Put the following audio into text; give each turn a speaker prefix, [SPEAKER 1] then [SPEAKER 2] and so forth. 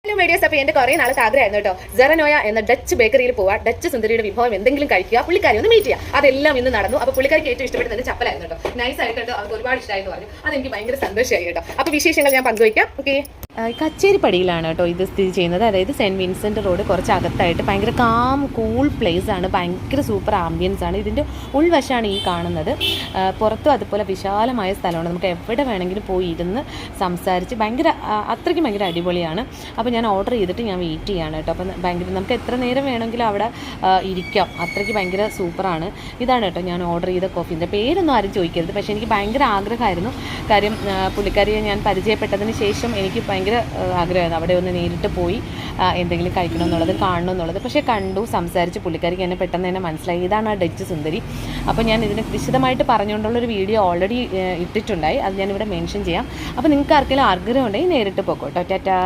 [SPEAKER 1] Hello medias, അപ്പോൾ എൻ്റെ കുറേ നാളത്തെ ആഗ്രഹമായിരുന്നു കേട്ടോ, സെറനോയ എന്ന ഡച്ച് ബേക്കറിയിൽ പോവാം, ഡച്ച് സുന്ദരിയുടെ വിഭവം എന്തെങ്കിലും കഴിക്കുക, പുള്ളിക്കാരി ഒന്ന് മീറ്റ് ചെയ്യുക. അതെല്ലാം ഇന്ന് നടന്നു. അപ്പോൾ പുള്ളിക്കാരിക്ക് ഏറ്റവും ഇഷ്ടപ്പെട്ടത് ചപ്പലായിരുന്നു കേട്ടോ. നൈസ് ആയിട്ട് അവർക്ക് ഒരുപാട് ഇഷ്ടമായെന്ന് പറഞ്ഞു. അതെനിക്ക് ഭയങ്കര സന്തോഷമായി കേട്ടോ. അപ്പോൾ വിശേഷങ്ങൾ ഞാൻ പങ്കുവയ്ക്കാം. ഓക്കെ, കച്ചേരിപ്പടിയിലാണ് കേട്ടോ ഇത് സ്ഥിതി ചെയ്യുന്നത്. അതായത് സെൻറ്റ് വിൻസെൻ്റ് റോഡ് കുറച്ച് അകത്തായിട്ട് ഭയങ്കര കൂൾ പ്ലേസ് ആണ്, ഭയങ്കര സൂപ്പർ ആംബിയൻസ് ആണ്. ഇതിൻ്റെ ഉൾവശമാണ് ഈ കാണുന്നത്. പുറത്തും അതുപോലെ വിശാലമായ സ്ഥലമാണ്, നമുക്ക് എവിടെ വേണമെങ്കിലും പോയി ഇരുന്ന് സംസാരിച്ച് അത്രയ്ക്കും ഭയങ്കര അടിപൊളിയാണ്. അപ്പോൾ ഞാൻ ഓർഡർ ചെയ്തിട്ട് ഞാൻ വെയിറ്റ് ചെയ്യാണ് കേട്ടോ. അപ്പം നമുക്ക് എത്ര നേരം വേണമെങ്കിലും അവിടെ ഇരിക്കാം, അത്രയ്ക്ക് ഭയങ്കര സൂപ്പറാണ്. ഇതാണ് കേട്ടോ ഞാൻ ഓർഡർ ചെയ്ത കോഫീൻ്റെ പേരൊന്നും ആരും ചോദിക്കരുത്, പക്ഷേ എനിക്ക് ഭയങ്കര ആഗ്രഹമായിരുന്നു. കാര്യം പുള്ളിക്കാരിയെ ഞാൻ പരിചയപ്പെട്ടതിന് ശേഷം എനിക്ക് ഭയങ്കര ആഗ്രഹമായിരുന്നു അവിടെ ഒന്ന് നേരിട്ട് പോയി എന്തെങ്കിലും കഴിക്കണമെന്നുള്ളത്, കാണണമെന്നുള്ളത്. പക്ഷേ കണ്ടു, സംസാരിച്ച് പുള്ളിക്കാരിക്ക് എന്നെ പെട്ടെന്ന് തന്നെ മനസ്സിലായി ഇതാണ് ആ ഡച്ച് സുന്ദരി. അപ്പോൾ ഞാൻ ഇതിനെ വിശദമായിട്ട് പറഞ്ഞുകൊണ്ടുള്ളൊരു വീഡിയോ ഓൾറെഡി ഇട്ടിട്ടുണ്ടായി, അത് ഞാനിവിടെ മെൻഷൻ ചെയ്യാം. അപ്പോൾ നിങ്ങൾക്ക് ആർക്കെങ്കിലും ആഗ്രഹം ഉണ്ടെങ്കിൽ നേരിട്ട് പോക്കോട്ടോ. ടാറ്റാ.